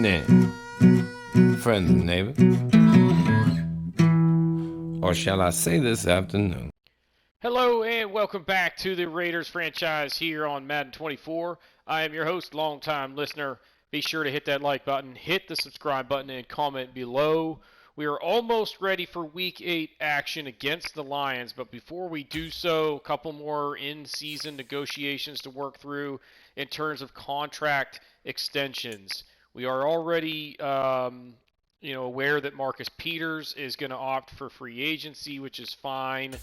evening, friends and neighbors. Or shall I say this afternoon? Hello and welcome back to the Raiders franchise here on Madden 24. I am your host, longtime listener. Be sure to hit that like button, hit the subscribe button, and comment below. We are almost ready for Week 8 action against the Lions, but before we do so, a couple more in-season negotiations to work through in terms of contract extensions. We are already aware that Marcus Peters is going to opt for free agency, which is fine.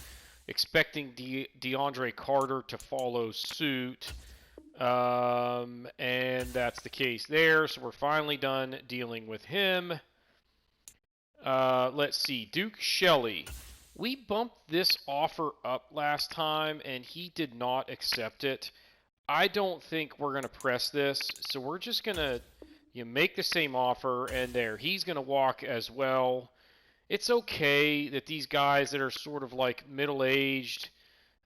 Expecting DeAndre Carter to follow suit. And that's the case there. So we're finally done dealing with him. Let's see. Duke Shelley. We bumped this offer up last time, and he did not accept it. I don't think we're going to press this. So we're just going to make the same offer, and there. He's going to walk as well. It's okay that these guys that are sort of like middle-aged,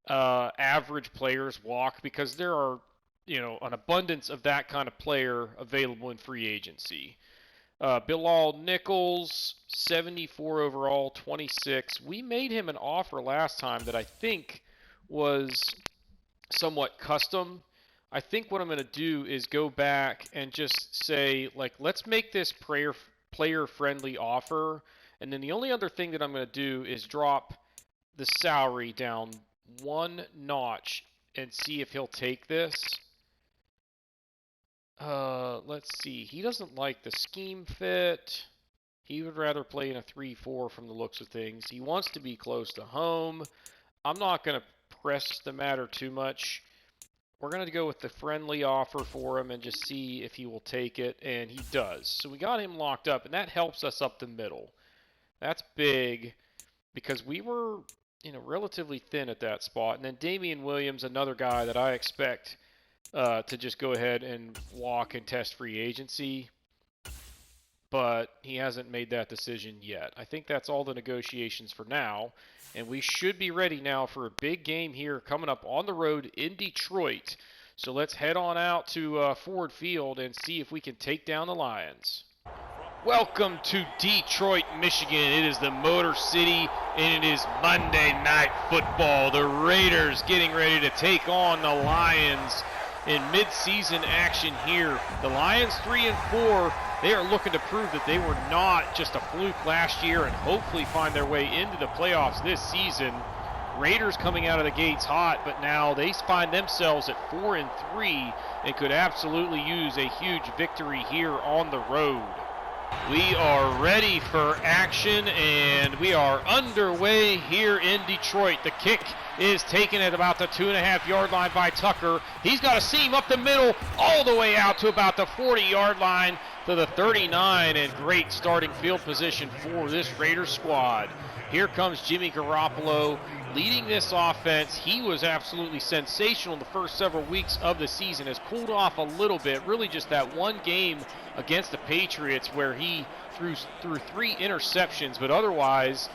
average players walk, because there are, an abundance of that kind of player available in free agency. Bilal Nichols, 74 overall, 26. We made him an offer last time that I think was somewhat custom. I think what I'm going to do is go back and just say, let's make this player-friendly offer. And then the only other thing that I'm going to do is drop the salary down one notch and see if he'll take this. Let's see. He doesn't like the scheme fit. He would rather play in a 3-4 from the looks of things. He wants to be close to home. I'm not going to press the matter too much. We're going to go with the friendly offer for him and just see if he will take it, and he does. So we got him locked up, and that helps us up the middle. That's big because we were, relatively thin at that spot. And then Damian Williams, another guy that I expect to just go ahead and walk and test free agency. But he hasn't made that decision yet. I think that's all the negotiations for now. And we should be ready now for a big game here coming up on the road in Detroit. So let's head on out to Ford Field and see if we can take down the Lions. Welcome to Detroit, Michigan. It is the Motor City, and it is Monday Night Football. The Raiders getting ready to take on the Lions in mid-season action here. The Lions 3-4. They are looking to prove that they were not just a fluke last year and hopefully find their way into the playoffs this season. Raiders coming out of the gates hot, but now they find themselves at 4-3 and could absolutely use a huge victory here on the road. We are ready for action, and we are underway here in Detroit. The kick is taken at about the 2.5-yard line by Tucker. He's got a seam up the middle all the way out to about the 40-yard line to the 39, and great starting field position for this Raiders squad. Here comes Jimmy Garoppolo leading this offense. He was absolutely sensational in the first several weeks of the season. Has cooled off a little bit, really just that one game against the Patriots where he threw 3 interceptions, but otherwise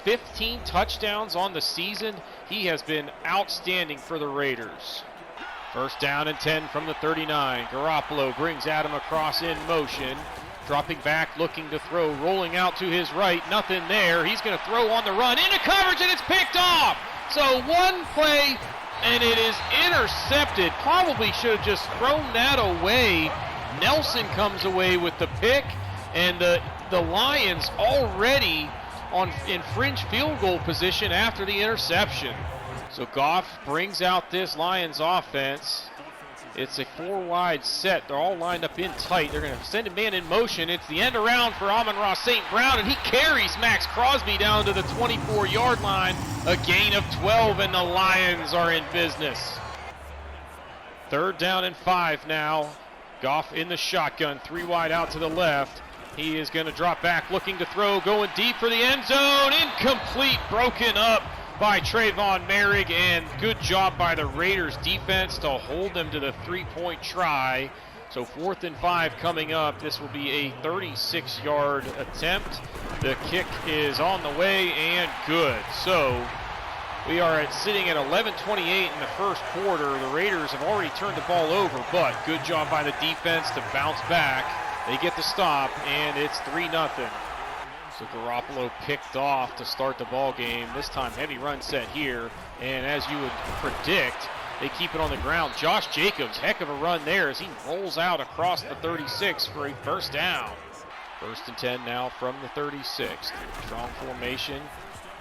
15 touchdowns on the season. He has been outstanding for the Raiders. First down and 10 from the 39. Garoppolo brings Adam across in motion. Dropping back, looking to throw, rolling out to his right. Nothing there. He's going to throw on the run. Into coverage, and it's picked off. So one play, and it is intercepted. Probably should have just thrown that away. Nelson comes away with the pick, and the Lions already in fringe field goal position after the interception. So Goff brings out this Lions offense. It's a 4-wide set. They're all lined up in tight. They're going to send a man in motion. It's the end around for Amon-Ra St. Brown, and he carries Max Crosby down to the 24-yard line. A gain of 12, and the Lions are in business. Third down and 5 now. Goff in the shotgun, 3 wide out to the left. He is going to drop back, looking to throw, going deep for the end zone. Incomplete, broken up by Trayvon Merrick, and good job by the Raiders defense to hold them to the 3-point try. So 4th and 5 coming up. This will be a 36-yard attempt. The kick is on the way and good. So we are sitting at 11:28 in the first quarter. The Raiders have already turned the ball over, but good job by the defense to bounce back They get the stop, and it's 3-0. So Garoppolo picked off to start the ball game. This time, heavy run set here, and as you would predict, they keep it on the ground. Josh Jacobs, heck of a run there as he rolls out across the 36 for a first down. 1st and 10 now from the 36. Strong formation.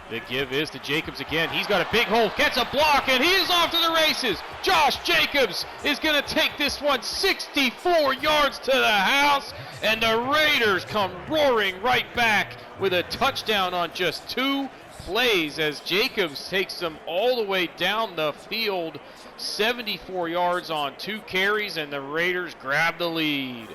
The give is to Jacobs again. He's got a big hole, gets a block, and he is off to the races. Josh Jacobs is going to take this one 64 yards to the house, and the Raiders come roaring right back with a touchdown on just 2 plays as Jacobs takes them all the way down the field, 74 yards on 2 carries, and the Raiders grab the lead.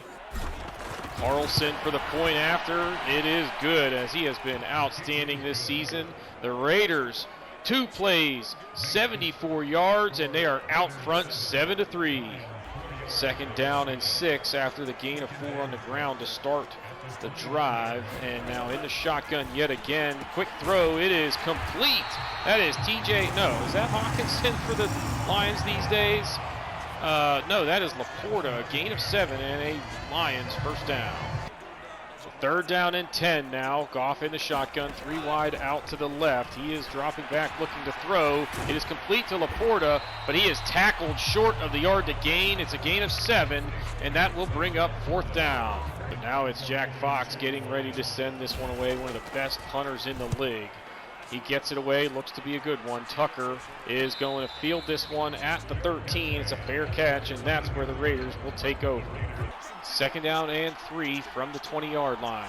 Carlson for the point after. It is good as he has been outstanding this season. The Raiders, 2 plays, 74 yards, and they are out front 7-3. 2nd down and 6 after the gain of 4 on the ground to start the drive. And now in the shotgun yet again. Quick throw. It is complete. That is TJ. No, is that Hawkinson for the Lions these days? No, that is Laporta, a gain of 7 and a Lions first down. So 3rd down and 10 now. Goff in the shotgun, 3 wide out to the left. He is dropping back looking to throw. It is complete to Laporta, but he is tackled short of the yard to gain. It's a gain of 7, and that will bring up 4th down. But now it's Jack Fox getting ready to send this one away, one of the best punters in the league. He gets it away, looks to be a good one. Tucker is going to field this one at the 13. It's a fair catch, and that's where the Raiders will take over. 2nd down and 3 from the 20-yard line.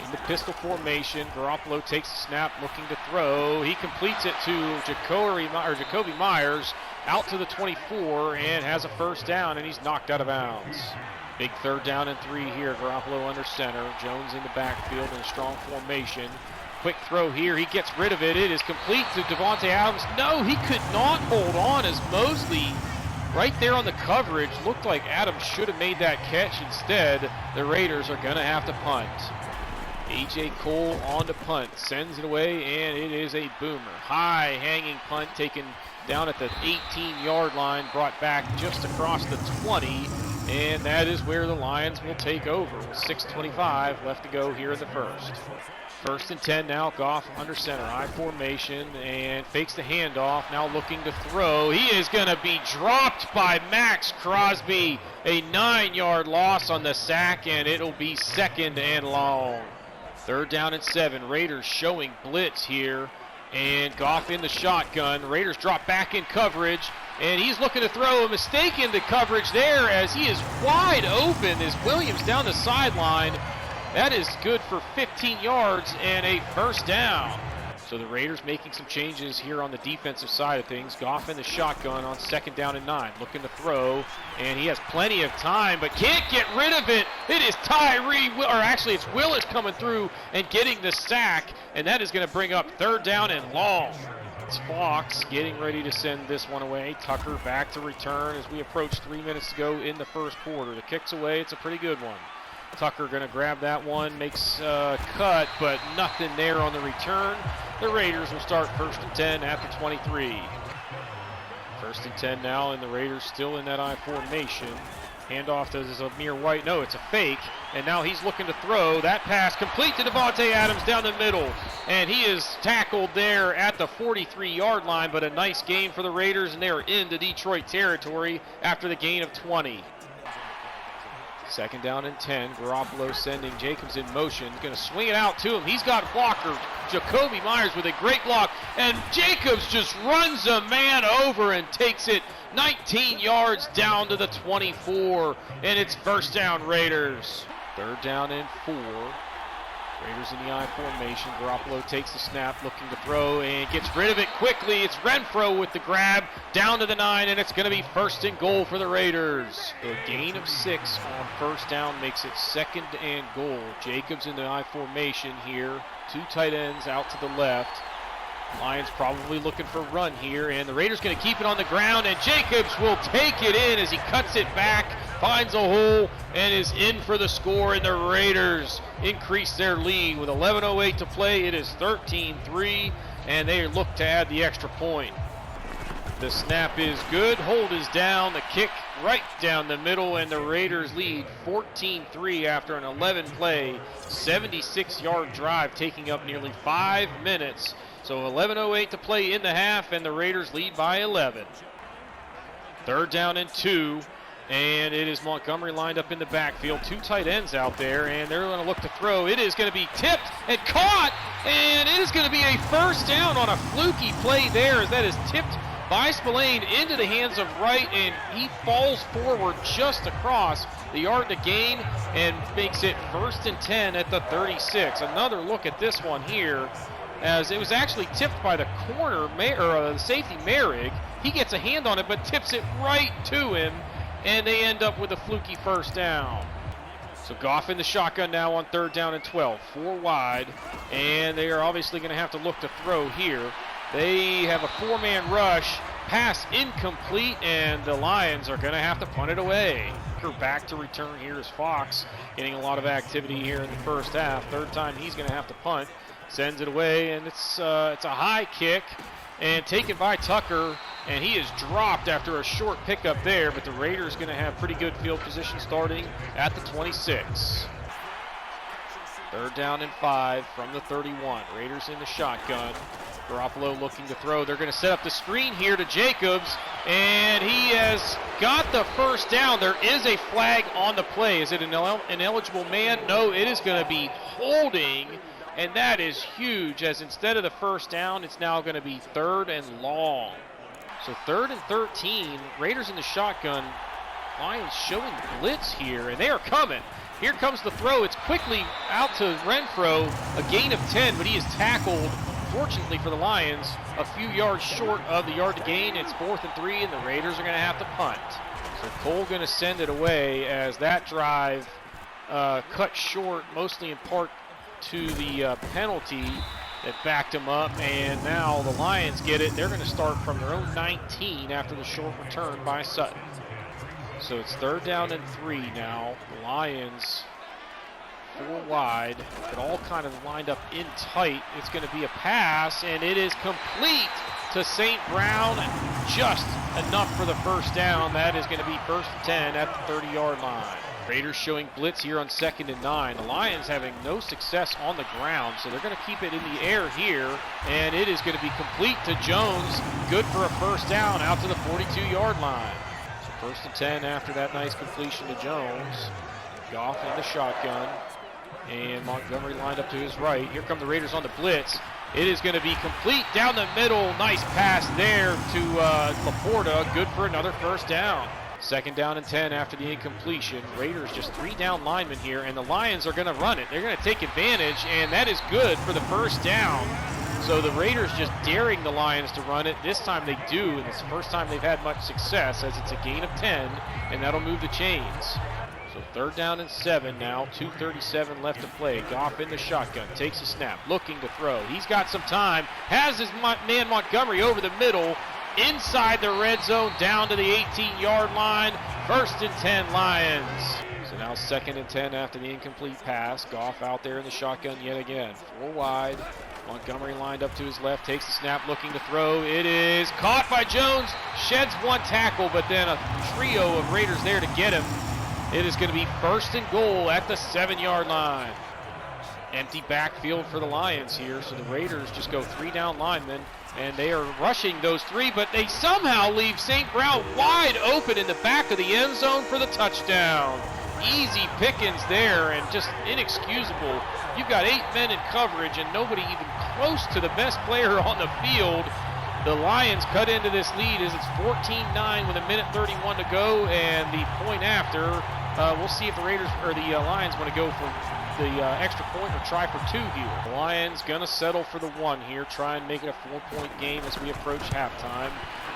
In the pistol formation, Garoppolo takes the snap, looking to throw. He completes it to Jacoby Myers out to the 24 and has a first down, and he's knocked out of bounds. Big 3rd down and 3 here. Garoppolo under center. Jones in the backfield in a strong formation. Quick throw here. He gets rid of it. It is complete to Davante Adams. No, he could not hold on as Mosley right there on the coverage. Looked like Adams should have made that catch. Instead, the Raiders are going to have to punt. A.J. Cole on to punt. Sends it away, and it is a boomer. High hanging punt taken down at the 18-yard line. Brought back just across the 20. And that is where the Lions will take over with 6:25 left to go here in the first. 1st and 10 now. Goff under center. I formation and fakes the handoff. Now looking to throw. He is going to be dropped by Max Crosby. A 9-yard loss on the sack, and it'll be 2nd and long. 3rd down and 7. Raiders showing blitz here. And Goff in the shotgun. Raiders drop back in coverage. And he's looking to throw. A mistake in the coverage there as he is wide open as Williams down the sideline. That is good for 15 yards and a first down. So the Raiders making some changes here on the defensive side of things. Goff in the shotgun on 2nd down and 9. Looking to throw, and he has plenty of time, but can't get rid of it. It is it's Willis coming through and getting the sack, and that is going to bring up 3rd down and long. It's Fox getting ready to send this one away. Tucker back to return as we approach 3 minutes to go in the first quarter. The kick's away. It's a pretty good one. Tucker going to grab that one, makes a cut, but nothing there on the return. The Raiders will start 1st and 10 at the 23. 1st and 10 now, and the Raiders still in that I formation. Handoff to Zamir White. No, it's a fake, and now he's looking to throw. That pass complete to Davante Adams down the middle, and he is tackled there at the 43-yard line, but a nice gain for the Raiders, and they are into Detroit territory after the gain of 20. 2nd down and 10. Garoppolo sending Jacobs in motion. Going to swing it out to him. He's got a blocker. Jacoby Myers with a great block. And Jacobs just runs a man over and takes it 19 yards down to the 24. And it's first down Raiders. 3rd down and 4. Raiders in the I formation. Garoppolo takes the snap, looking to throw, and gets rid of it quickly. It's Renfro with the grab, down to the 9, and it's going to be 1st and goal for the Raiders. The gain of 6 on 1st down makes it 2nd and goal. Jacobs in the I formation here. 2 tight ends out to the left. Lions probably looking for a run here, and the Raiders going to keep it on the ground, and Jacobs will take it in as he cuts it back, finds a hole, and is in for the score, and the Raiders increase their lead with 11:08 to play. It is 13-3, and they look to add the extra point. The snap is good, hold is down, the kick right down the middle, and the Raiders lead 14-3 after an 11-play, 76-yard drive taking up nearly 5 minutes. So 11:08 to play in the half, and the Raiders lead by 11. 3rd down and 2, and it is Montgomery lined up in the backfield. 2 tight ends out there, and they're going to look to throw. It is going to be tipped and caught, and it is going to be a 1st down on a fluky play there, as that is tipped by Spillane into the hands of Wright, and he falls forward just across the yard to gain and makes it 1st and 10 at the 36. Another look at this one here, as it was actually tipped by the corner, the safety Merrick. He gets a hand on it, but tips it right to him, and they end up with a fluky 1st down. So Goff in the shotgun now on 3rd down and 12, 4 wide, and they are obviously going to have to look to throw here. They have a 4-man rush, pass incomplete, and the Lions are going to have to punt it away. Back to return here is Fox, getting a lot of activity here in the 1st half. 3rd time he's going to have to punt, sends it away, and it's a high kick, and taken by Tucker, and he is dropped after a short pickup there, but the Raiders going to have pretty good field position starting at the 26. 3rd down and 5 from the 31. Raiders in the shotgun. Garoppolo looking to throw. They're going to set up the screen here to Jacobs, and he has got the 1st down. There is a flag on the play. Is it an ineligible man? No, it is going to be holding, and that is huge, as instead of the 1st down, it's now going to be 3rd and long. So 3rd and 13, Raiders in the shotgun. Lions showing blitz here, and they are coming. Here comes the throw. It's quickly out to Renfro, a gain of 10, but he is tackled, fortunately for the Lions, a few yards short of the yard to gain. It's 4th and 3, and the Raiders are going to have to punt. So Cole going to send it away, as that drive cut short, mostly in part to the penalty that backed him up, and now the Lions get it. They're going to start from their own 19 after the short return by Sutton. So it's 3rd down and 3 now. The Lions 4 wide, but all kind of lined up in tight. It's going to be a pass, and it is complete to St. Brown. Just enough for the 1st down. That is going to be 1st and 10 at the 30-yard line. Raiders showing blitz here on 2nd and 9. The Lions having no success on the ground, so they're going to keep it in the air here, and it is going to be complete to Jones. Good for a 1st down out to the 42-yard line. So 1st and 10 after that nice completion to Jones. Goff in the shotgun, and Montgomery lined up to his right. Here come the Raiders on the blitz. It is going to be complete down the middle. Nice pass there to Laporta. Good for another 1st down. 2nd down and 10 after the incompletion. Raiders just 3 down linemen here, and the Lions are going to run it. They're going to take advantage, and that is good for the 1st down. So the Raiders just daring the Lions to run it. This time they do, and it's the first time they've had much success, as it's a gain of 10, and that'll move the chains. So 3rd down and 7 now, 2:37 left to play. Goff in the shotgun, takes a snap, looking to throw. He's got some time, has his man Montgomery over the middle, inside the red zone, down to the 18-yard line. 1st and 10 Lions. So now 2nd and 10 after the incomplete pass. Goff out there in the shotgun yet again. 4 wide. Montgomery lined up to his left, takes the snap, looking to throw. It is caught by Jones. Sheds 1 tackle, but then a trio of Raiders there to get him. It is going to be 1st and goal at the 7-yard line. Empty backfield for the Lions here, so the Raiders just go 3 down linemen, and they are rushing those 3, but they somehow leave St. Brown wide open in the back of the end zone for the touchdown. Easy pickings there, and just inexcusable. You've got 8 men in coverage and nobody even close to the best player on the field. The Lions cut into this lead as it's 14-9 with 1:31 to go, and the point after, we'll see if the Raiders or the Lions want to go for the extra point or try for 2 here. The Lions gonna settle for the 1 here, try and make it a 4-point game as we approach halftime.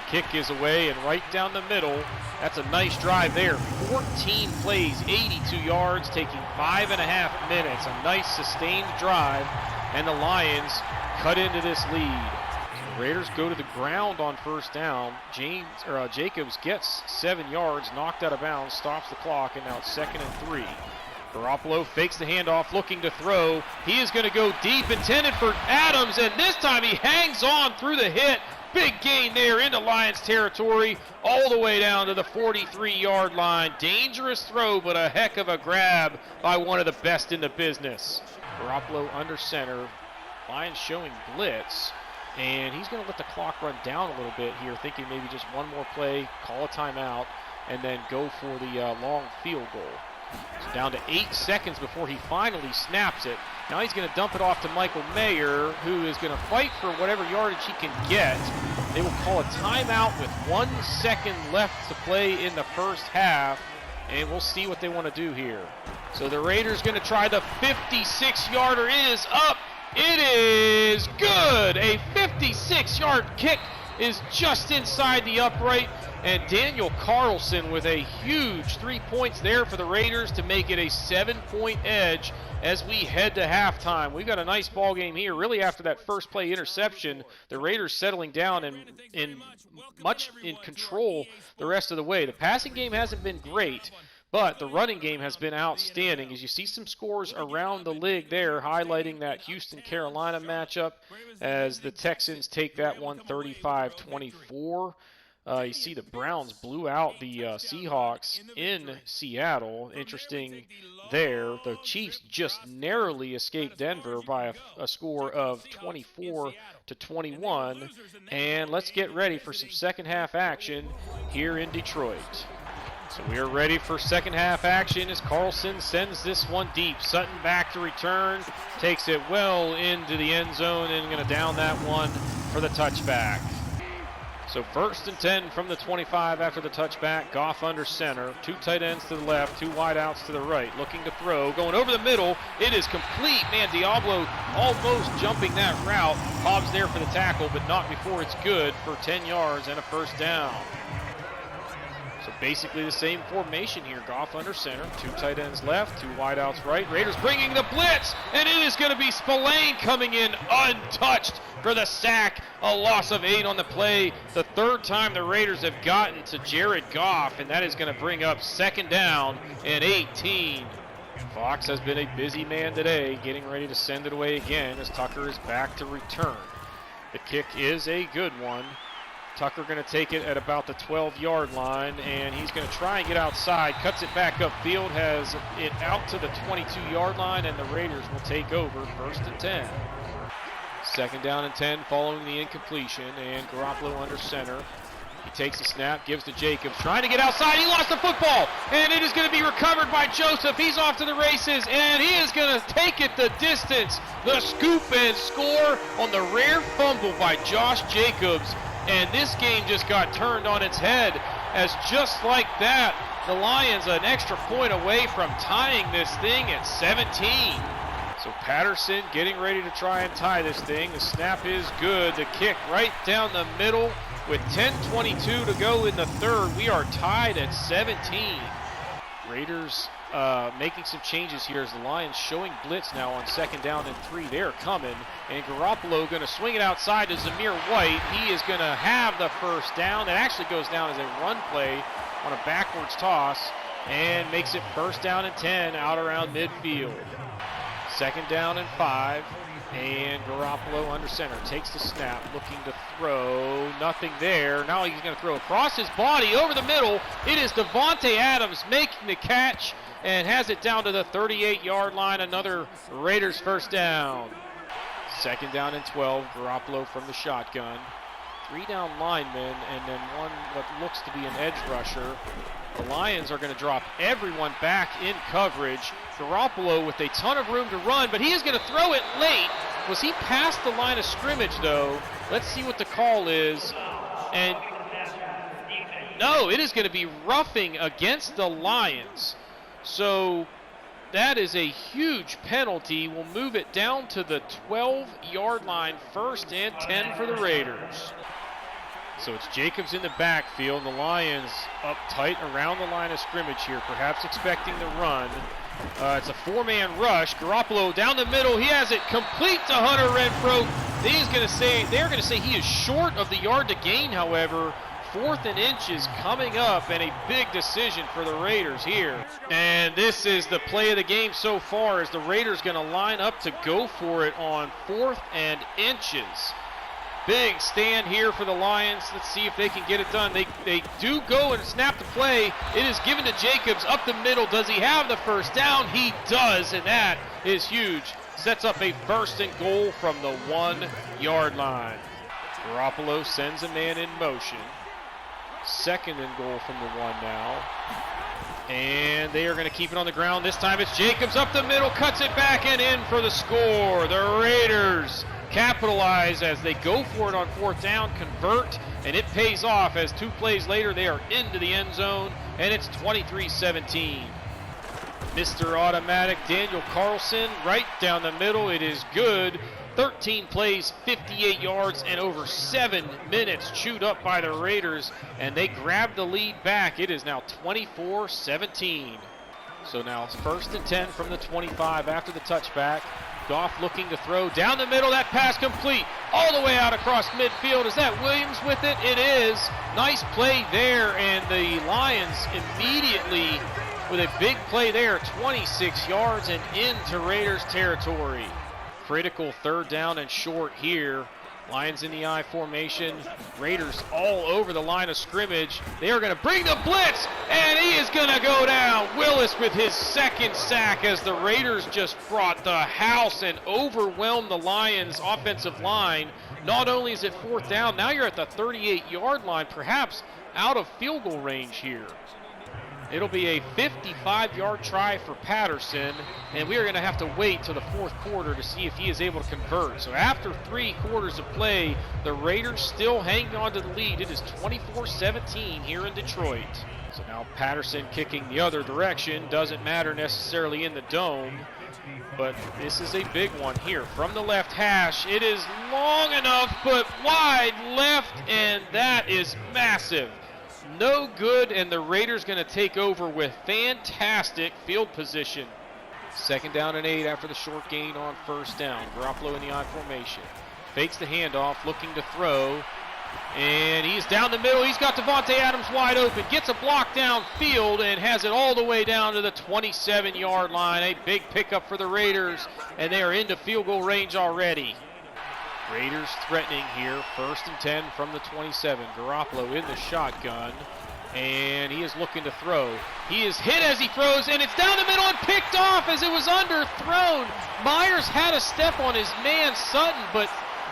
Kick is away and right down the middle. That's a nice drive there. 14 plays, 82 yards, taking 5.5 minutes. A nice sustained drive, and the Lions cut into this lead. So the Raiders go to the ground on 1st down. Jacobs gets 7 yards, knocked out of bounds, stops the clock, and now it's 2nd and 3. Garoppolo fakes the handoff, looking to throw. He is going to go deep, intended for Adams, and this time he hangs on through the hit Big gain there into Lions territory, all the way down to the 43-yard line. Dangerous throw, but a heck of a grab by one of the best in the business. Garoppolo under center. Lions showing blitz. And he's going to let the clock run down a little bit here, thinking maybe just one more play, call a timeout, and then go for the long field goal. So down to 8 seconds before he finally snaps it. Now he's going to dump it off to Michael Mayer, who is going to fight for whatever yardage he can get. They will call a timeout with 1 second left to play in the first half, and we'll see what they want to do here. So the Raiders going to try the 56-yarder. It is up. It is good. A 56-yard kick is just inside the upright. And Daniel Carlson with a huge 3 points there for the Raiders to make it a 7-point edge as we head to halftime. We've got a nice ball game here. Really, after that first play interception, the Raiders settling down and much in control the rest of the way. The passing game hasn't been great, but the running game has been outstanding. As you see some scores around the league there, highlighting that Houston-Carolina matchup as the Texans take that one 35-24. You see the Browns blew out the Seahawks in Seattle. Interesting there. The Chiefs just narrowly escaped Denver by a score of 24-21. And let's get ready for some second half action here in Detroit. So we are ready for second half action as Carlson sends this one deep. Sutton back to return, takes it well into the end zone and going to down that one for the touchback. So 1st and 10 from the 25 after the touchback. Goff under center. 2 tight ends to the left, 2 wideouts to the right. Looking to throw. Going over the middle. It is complete. Man, Diablo almost jumping that route. Hobbs there for the tackle, but not before it's good for 10 yards and a first down. So basically the same formation here. Goff under center. 2 tight ends left, 2 wideouts right. Raiders bringing the blitz, and it is going to be Spillane coming in untouched for the sack. A loss of 8 on the play. The 3rd time the Raiders have gotten to Jared Goff, and that is going to bring up 2nd down and 18. Fox has been a busy man today, getting ready to send it away again as Tucker is back to return. The kick is a good one. Tucker going to take it at about the 12-yard line, and he's going to try and get outside. Cuts it back upfield, has it out to the 22-yard line, and the Raiders will take over 1st and 10. 2nd down and 10 following the incompletion, and Garoppolo under center. He takes the snap, gives to Jacobs, trying to get outside. He lost the football, and it is going to be recovered by Joseph. He's off to the races, and he is going to take it the distance. The scoop and score on the rare fumble by Josh Jacobs. And this game just got turned on its head as just like that, the Lions an extra point away from tying this thing at 17. So Patterson getting ready to try and tie this thing. The snap is good. The kick right down the middle with 10:22 to go in the 3rd. We are tied at 17. Raiders making some changes here as the Lions showing blitz now on 2nd down and 3. They're coming, and Garoppolo going to swing it outside to Zamir White. He is going to have the first down. That actually goes down as a run play on a backwards toss and makes it 1st down and 10 out around midfield. 2nd down and 5, and Garoppolo under center takes the snap, looking to throw. Nothing there. Now he's going to throw across his body over the middle. It is Devontae Adams making the catch and has it down to the 38-yard line. Another Raiders first down. 2nd down and 12. Garoppolo from the shotgun. 3 down linemen and then one what looks to be an edge rusher. The Lions are going to drop everyone back in coverage. Garoppolo with a ton of room to run, but he is going to throw it late. Was he past the line of scrimmage, though? Let's see what the call is. And no, it is going to be roughing against the Lions. So that is a huge penalty. We'll move it down to the 12-yard line, 1st and 10 for the Raiders. So it's Jacobs in the backfield. The Lions up tight around the line of scrimmage here, perhaps expecting the run. It's a 4-man rush. Garoppolo down the middle. He has it complete to Hunter Renfrow. They're going to say he is short of the yard to gain, however. 4th and inches coming up, and a big decision for the Raiders here. And this is the play of the game so far, as the Raiders going to line up to go for it on 4th and inches. Big stand here for the Lions. Let's see if they can get it done. They do go and snap the play. It is given to Jacobs up the middle. Does he have the first down? He does, and that is huge. Sets up a 1st and goal from the 1-yard line. Garoppolo sends a man in motion. 2nd and goal from the 1 now. And they are going to keep it on the ground. This time it's Jacobs up the middle, cuts it back and in for the score. The Raiders capitalize as they go for it on 4th down, convert, and it pays off as 2 plays later they are into the end zone, and it's 23-17. Mr. Automatic, Daniel Carlson, right down the middle. It is good. 13 plays, 58 yards, and over 7 minutes chewed up by the Raiders, and they grab the lead back. It is now 24-17. So now it's 1st and 10 from the 25 after the touchback. Goff looking to throw down the middle. That pass complete all the way out across midfield. Is that Williams with it? It is. Nice play there, and the Lions immediately with a big play there, 26 yards and into Raiders territory. Critical 3rd down and short here. Lions in the I formation. Raiders all over the line of scrimmage. They are going to bring the blitz, and he is going to go down. Willis with his 2nd sack as the Raiders just brought the house and overwhelmed the Lions' offensive line. Not only is it 4th down, now you're at the 38-yard line, perhaps out of field goal range here. It'll be a 55-yard try for Patterson, and we are going to have to wait till the 4th quarter to see if he is able to convert. So after 3 quarters of play, the Raiders still hanging on to the lead. It is 24-17 here in Detroit. So now Patterson kicking the other direction. Doesn't matter necessarily in the dome, but this is a big one here from the left hash. It is long enough, but wide left, and that is massive. No good, and the Raiders going to take over with fantastic field position. 2nd down and 8 after the short gain on 1st down. Garoppolo in the I formation. Fakes the handoff, looking to throw. And he's down the middle. He's got Devontae Adams wide open. Gets a block downfield and has it all the way down to the 27-yard line. A big pickup for the Raiders, and they are into field goal range already. Raiders threatening here, 1st and 10 from the 27. Garoppolo in the shotgun, and he is looking to throw. He is hit as he throws, and it's down the middle and picked off as it was underthrown. Myers had a step on his man, Sutton, but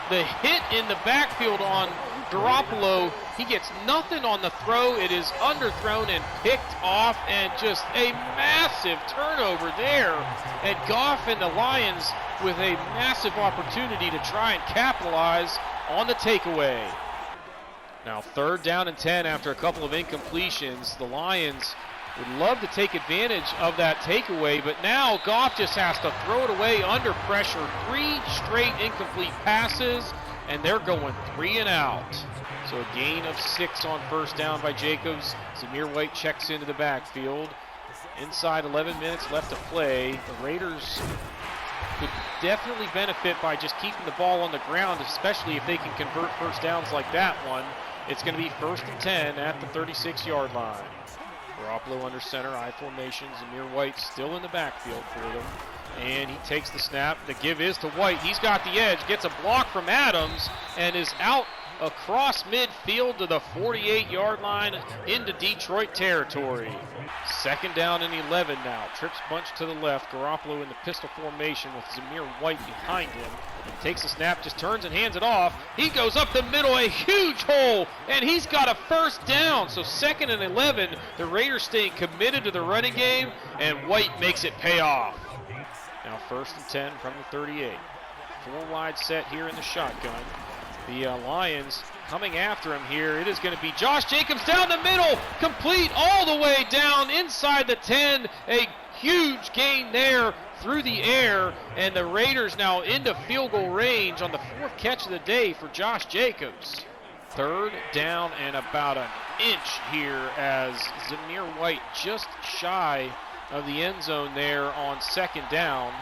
the hit in the backfield on Garoppolo, he gets nothing on the throw. It is underthrown and picked off, and just a massive turnover there. And Goff and the Lions with a massive opportunity to try and capitalize on the takeaway. Now 3rd down and 10 after a couple of incompletions. The Lions would love to take advantage of that takeaway, but now Goff just has to throw it away under pressure. 3 straight incomplete passes, and they're going 3 and out. So a gain of 6 on 1st down by Jacobs. Zamir White checks into the backfield. Inside 11 minutes left to play. The Raiders could definitely benefit by just keeping the ball on the ground, especially if they can convert 1st downs like that one. It's going to be 1st and 10 at the 36-yard line. Garoppolo under center, I formation. Zamir White still in the backfield for them. And he takes the snap. The give is to White. He's got the edge, gets a block from Adams, and is out across midfield to the 48-yard line into Detroit territory. 2nd down and 11 now. Trips bunch to the left. Garoppolo in the pistol formation with Zamir White behind him. Takes the snap, just turns and hands it off. He goes up the middle, a huge hole, and he's got a 1st down. So 2nd and 11, the Raiders staying committed to the running game, and White makes it pay off. Now 1st and 10 from the 38. 4 wide set here in the shotgun. The Lions coming after him here. It is going to be Josh Jacobs down the middle, complete all the way down inside the 10. A huge gain there through the air, and the Raiders now into field goal range on the 4th catch of the day for Josh Jacobs. 3rd down and about an inch here as Zamir White just shy of the end zone there on 2nd down.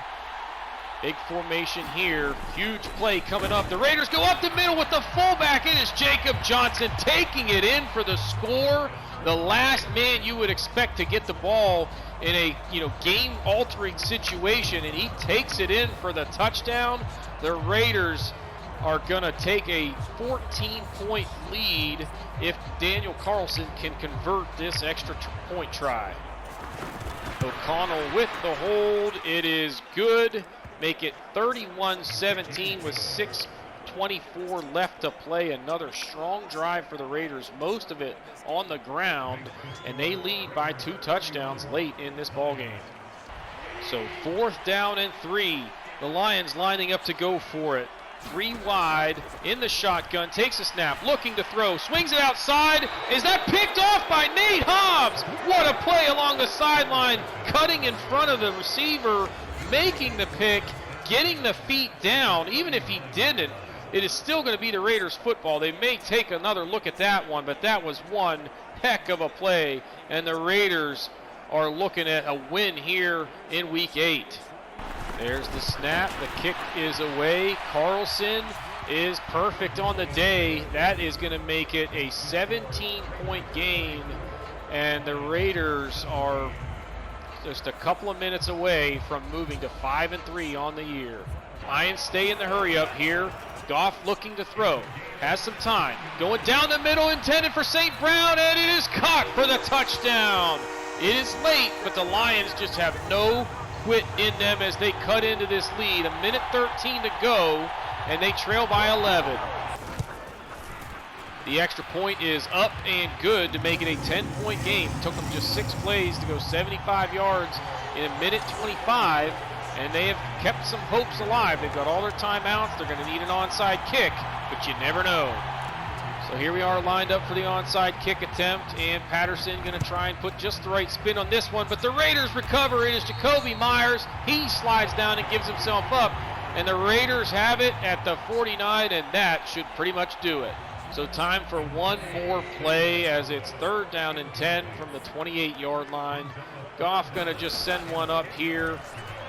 Big formation here. Huge play coming up. The Raiders go up the middle with the fullback. It is Jacob Johnson taking it in for the score. The last man you would expect to get the ball in a game-altering situation, and he takes it in for the touchdown. The Raiders are going to take a 14-point lead if Daniel Carlson can convert this extra point try. O'Connell with the hold. It is good. Make it 31-17 with 6:24 left to play. Another strong drive for the Raiders, most of it on the ground, and they lead by 2 touchdowns late in this ballgame. So 4th down and 3. The Lions lining up to go for it. 3 wide in the shotgun, takes a snap, looking to throw, swings it outside. Is that picked off by Nate Hobbs? What a play along the sideline, cutting in front of the receiver, making the pick, getting the feet down. Even if he didn't, it is still going to be the Raiders football. They may take another look at that one, but that was one heck of a play, and the Raiders are looking at a win here in Week 8. There's the snap. The kick is away. Carlson is perfect on the day. That is going to make it a 17-point game, and the Raiders are just a couple of minutes away from moving to 5-3 on the year. Lions stay in the hurry-up here. Goff looking to throw. Has some time. Going down the middle, intended for St. Brown, and it is caught for the touchdown. It is late, but the Lions just have no quit in them as they cut into this lead. 1:13 to go, and they trail by 11. The extra point is up and good to make it a 10-point game. It took them just 6 plays to go 75 yards in 1:25, and they have kept some hopes alive. They've got all their timeouts. They're going to need an onside kick, but you never know. So here we are lined up for the onside kick attempt, and Patterson going to try and put just the right spin on this one, but the Raiders recover. It is Jacoby Myers. He slides down and gives himself up, and the Raiders have it at the 49, and that should pretty much do it. So time for one more play as it's 3rd down and 10 from the 28-yard line. Goff going to just send one up here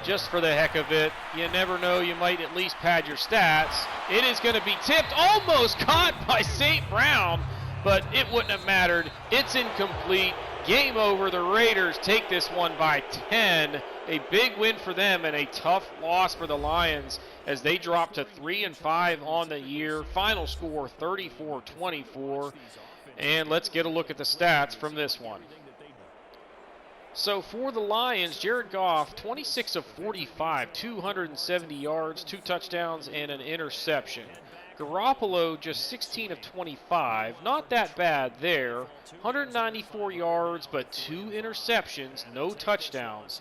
just for the heck of it. You never know, you might at least pad your stats. It is going to be tipped, almost caught by St. Brown, but it wouldn't have mattered. It's incomplete. Game over. The Raiders take this one by 10. A big win for them and a tough loss for the Lions as they drop to 3-5 on the year. Final score 34-24. And let's get a look at the stats from this one. So for the Lions, Jared Goff, 26 of 45, 270 yards, 2 touchdowns, and an interception. Garoppolo, just 16 of 25, not that bad there. 194 yards, but 2 interceptions, no touchdowns.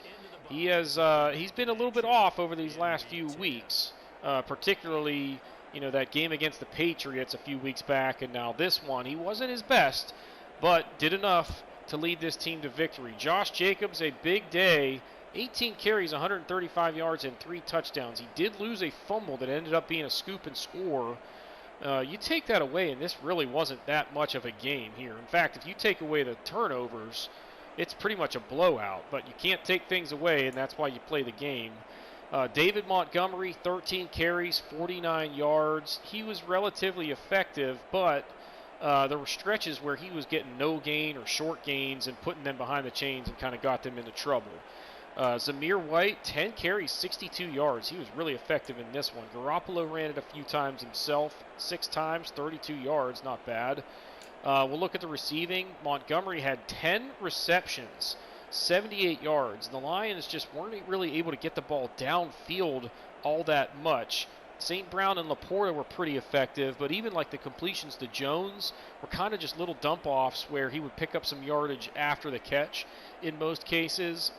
He's been a little bit off over these last few weeks, particularly, that game against the Patriots a few weeks back, and now this one. He wasn't his best, but did enough to lead this team to victory. Josh Jacobs, a big day, 18 carries, 135 yards, and 3 touchdowns. He did lose a fumble that ended up being a scoop and score. You take that away, and this really wasn't that much of a game here. In fact, if you take away the turnovers, it's pretty much a blowout, but you can't take things away, and that's why you play the game. David Montgomery, 13 carries, 49 yards. He was relatively effective, but there were stretches where he was getting no gain or short gains and putting them behind the chains and kind of got them into trouble. Zamir White, 10 carries, 62 yards. He was really effective in this one. Garoppolo ran it a few times himself, 6 times, 32 yards, not bad. We'll look at the receiving. Montgomery had 10 receptions, 78 yards. The Lions just weren't really able to get the ball downfield all that much. St. Brown and Laporta were pretty effective, but even like the completions to Jones were kind of just little dump-offs where he would pick up some yardage after the catch in most cases.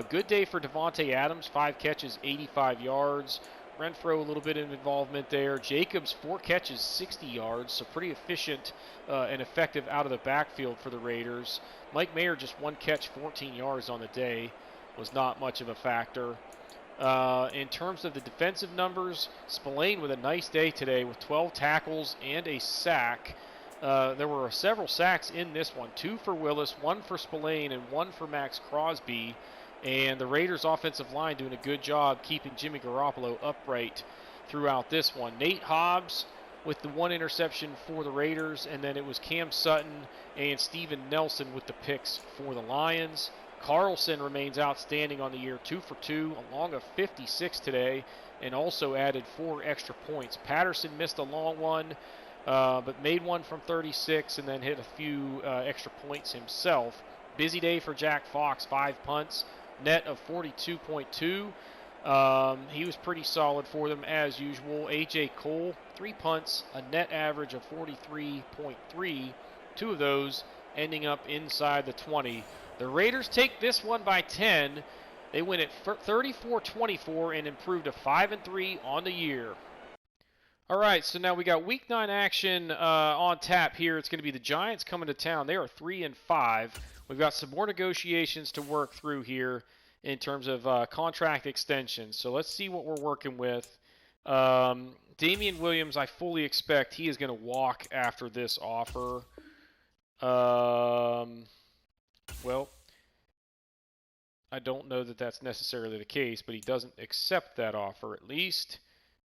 Good day for Devontae Adams, 5 catches, 85 yards. Renfro, a little bit of involvement there. Jacobs, 4 catches, 60 yards, so pretty efficient and effective out of the backfield for the Raiders. Mike Mayer, just 1 catch, 14 yards on the day, was not much of a factor. In terms of the defensive numbers, Spillane with a nice day today with 12 tackles and a sack. There were several sacks in this one, 2 for Willis, 1 for Spillane, and 1 for Max Crosby. And the Raiders' offensive line doing a good job keeping Jimmy Garoppolo upright throughout this one. Nate Hobbs with the 1 interception for the Raiders, and then it was Cam Sutton and Steven Nelson with the picks for the Lions. Carlson remains outstanding on the year, 2 for 2, along a 56 today, and also added 4 extra points. Patterson missed a long one, but made one from 36 and then hit a few extra points himself. Busy day for Jack Fox, 5 punts, net of 42.2. He was pretty solid for them as usual. A.J. Cole, 3 punts, a net average of 43.3. 2 of those ending up inside the 20. The Raiders take this one by 10. They win it 34-24 and improve to 5-3 on the year. All right, so now we got Week 9 action on tap here. It's going to be the Giants coming to town. They are 3-5. We've got some more negotiations to work through here in terms of contract extensions. So let's see what we're working with. Damian Williams, I fully expect he is going to walk after this offer. Well, I don't know that that's necessarily the case, but he doesn't accept that offer at least.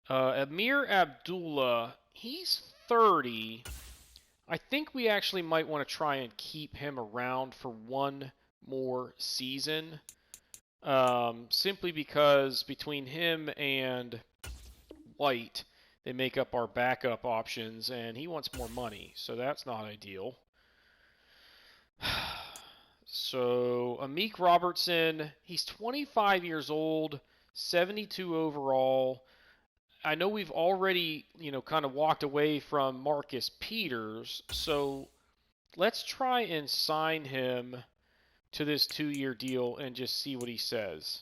Amir Abdullah, he's 30. I think we actually might want to try and keep him around for one more season. Simply because between him and White, they make up our backup options, and he wants more money, so that's not ideal. So, Amik Robertson, he's 25 years old, 72 overall. I know we've already, kind of walked away from Marcus Peters, so let's try and sign him to this 2-year deal and just see what he says.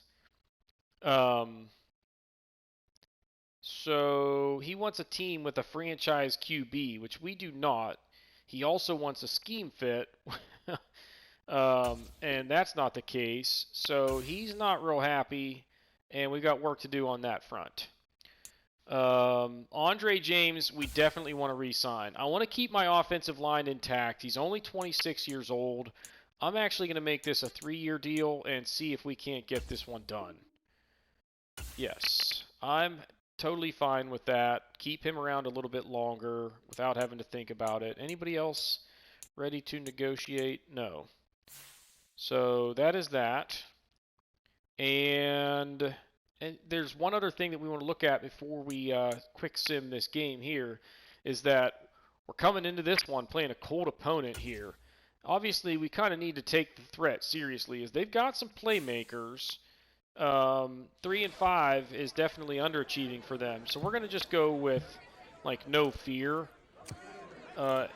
So he wants a team with a franchise QB, which we do not. He also wants a scheme fit, and that's not the case. So he's not real happy, and we've got work to do on that front. Andre James, we definitely want to re-sign. I want to keep my offensive line intact. He's only 26 years old. I'm actually going to make this a 3-year deal and see if we can't get this one done. Yes, I'm totally fine with that. Keep him around a little bit longer without having to think about it. Anybody else ready to negotiate? No. So that is that. And there's one other thing that we want to look at before we quick sim this game here, is that we're coming into this one playing a cold opponent here. Obviously, we kind of need to take the threat seriously, as they've got some playmakers. 3-5 is definitely underachieving for them, so we're going to just go with no fear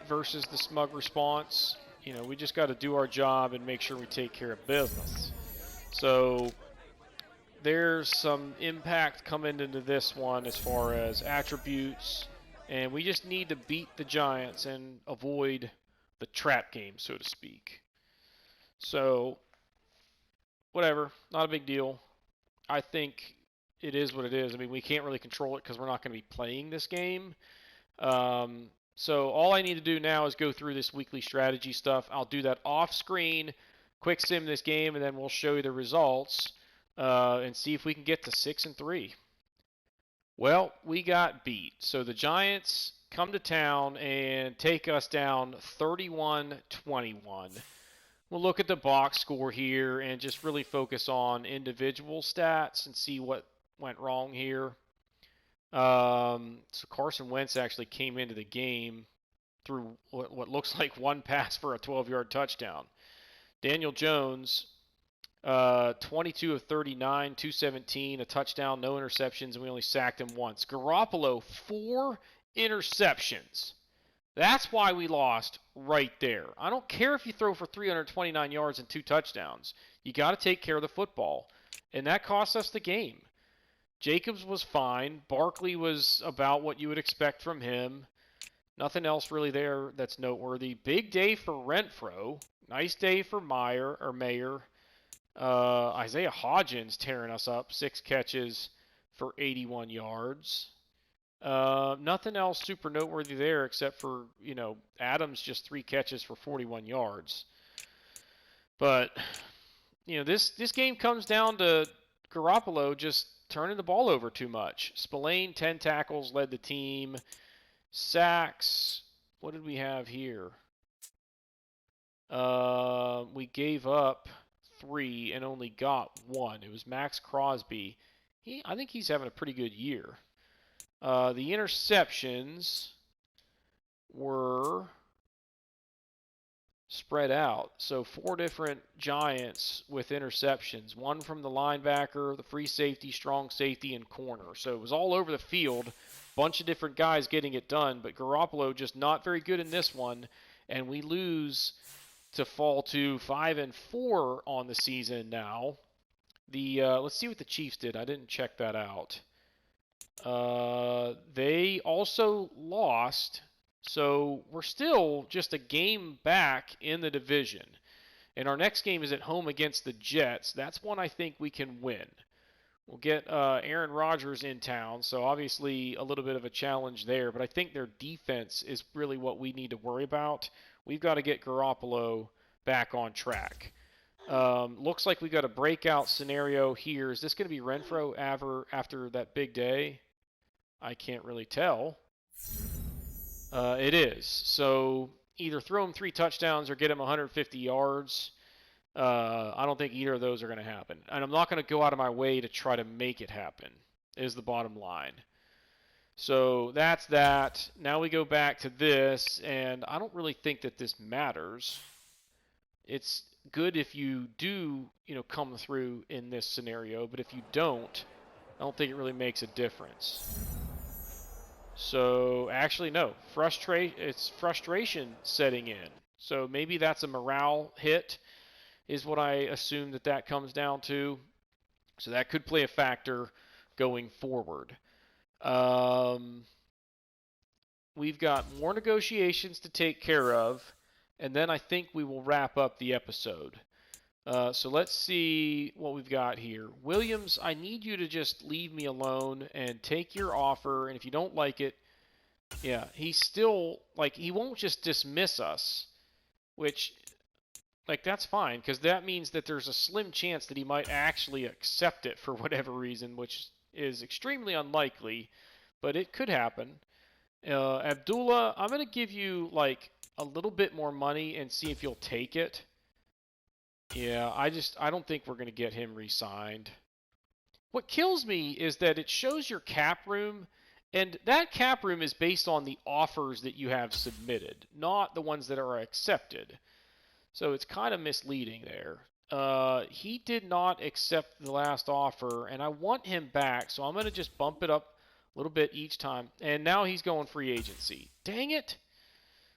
versus the smug response. We just got to do our job and make sure we take care of business. So there's some impact coming into this one as far as attributes, and we just need to beat the Giants and avoid the trap game, so to speak. So whatever, not a big deal. I think it is what it is. I mean, we can't really control it because we're not going to be playing this game. So all I need to do now is go through this weekly strategy stuff. I'll do that off screen, quick sim this game, and then we'll show you the results and see if we can get to 6-3. Well, we got beat. So the Giants come to town and take us down 31-21. We'll look at the box score here and just really focus on individual stats and see what went wrong here. So Carson Wentz actually came into the game through what looks like one pass for a 12-yard touchdown. Daniel Jones, 22 of 39, 217, a touchdown, no interceptions, and we only sacked him once. Garoppolo, 4 interceptions. That's why we lost right there. I don't care if you throw for 329 yards and 2 touchdowns. You got to take care of the football, and that cost us the game. Jacobs was fine. Barkley was about what you would expect from him. Nothing else really there that's noteworthy. Big day for Renfro. Nice day for Mayer. Isaiah Hodgins tearing us up. 6 catches for 81 yards. Nothing else super noteworthy there except for, Adams just 3 catches for 41 yards. But, this game comes down to Garoppolo just turning the ball over too much. Spillane, 10 tackles, led the team. Sacks, what did we have here? We gave up 3 and only got 1. It was Max Crosby. I think he's having a pretty good year. The interceptions were spread out. So 4 different Giants with interceptions. 1 from the linebacker, the free safety, strong safety, and corner. So it was all over the field. Bunch of different guys getting it done, but Garoppolo just not very good in this one, and we lose to fall to 5-4 on the season now. Let's see what the Chiefs did. I didn't check that out. They also lost, so we're still just a game back in the division. And our next game is at home against the Jets. That's one I think we can win. We'll get Aaron Rodgers in town, so obviously a little bit of a challenge there. But I think their defense is really what we need to worry about. We've got to get Garoppolo back on track. Looks like we got a breakout scenario here. Is this going to be Renfro after that big day? I can't really tell. It is. So either throw him 3 touchdowns or get him 150 yards. I don't think either of those are going to happen. And I'm not going to go out of my way to try to make it happen, is the bottom line. So that's that. Now we go back to this, and I don't really think that this matters. It's good if you do, come through in this scenario, but if you don't, I don't think it really makes a difference. So actually, no. It's frustration setting in. So maybe that's a morale hit, is what I assume that comes down to. So that could play a factor going forward. We've got more negotiations to take care of, and then I think we will wrap up the episode. So let's see what we've got here. Williams, I need you to just leave me alone and take your offer, and if you don't like it, yeah, he's still, he won't just dismiss us, which, that's fine, because that means that there's a slim chance that he might actually accept it for whatever reason, which is extremely unlikely, but it could happen. Abdullah, I'm going to give you, a little bit more money and see if you'll take it. Yeah, I don't think we're going to get him re-signed. What kills me is that it shows your cap room, and that cap room is based on the offers that you have submitted, not the ones that are accepted. So it's kind of misleading there. He did not accept the last offer, and I want him back, so I'm going to just bump it up a little bit each time. And now he's going free agency. Dang it!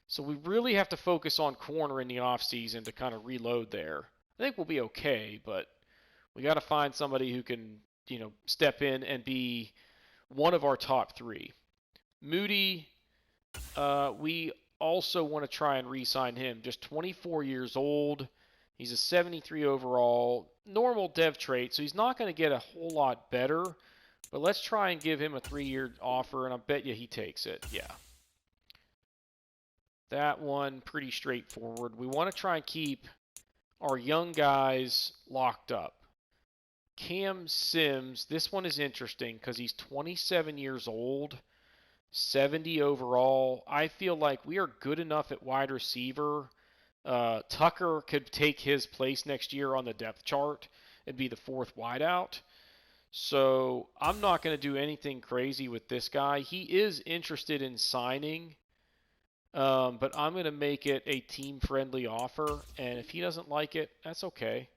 So we really have to focus on corner in the offseason to kind of reload there. I think we'll be okay, but we got to find somebody who can, step in and be one of our top 3. Moody, we also want to try and re-sign him. Just 24 years old. He's a 73 overall. Normal dev trait, so he's not going to get a whole lot better. But let's try and give him a 3-year offer, and I bet you he takes it. Yeah. That one, pretty straightforward. We want to try and keep our young guys locked up. Cam Sims, this one is interesting because he's 27 years old, 70 overall. I feel like we are good enough at wide receiver. Tucker could take his place next year on the depth chart and be the 4th wideout. So I'm not going to do anything crazy with this guy. He is interested in signing, but I'm going to make it a team-friendly offer, and if he doesn't like it, that's okay.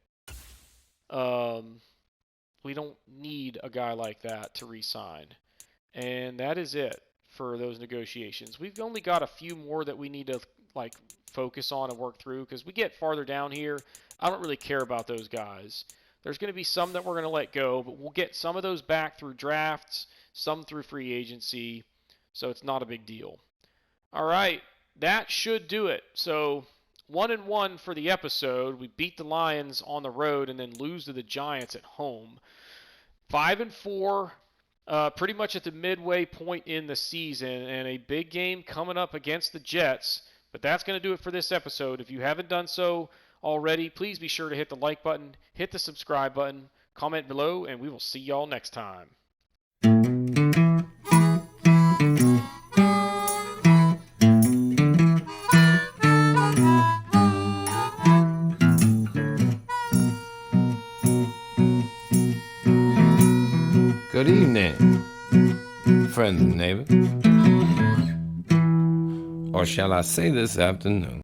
We don't need a guy like that to re-sign. And that is it for those negotiations. We've only got a few more that we need to focus on and work through, because we get farther down here, I don't really care about those guys. There's going to be some that we're going to let go, but we'll get some of those back through drafts, some through free agency, so it's not a big deal. All right, that should do it. So 1-1 for the episode. We beat the Lions on the road and then lose to the Giants at home. 5-4, pretty much at the midway point in the season, and a big game coming up against the Jets. But that's going to do it for this episode. If you haven't done so already, please be sure to hit the like button, hit the subscribe button, comment below, and we will see y'all next time. friend and neighbor. Or shall I say this afternoon?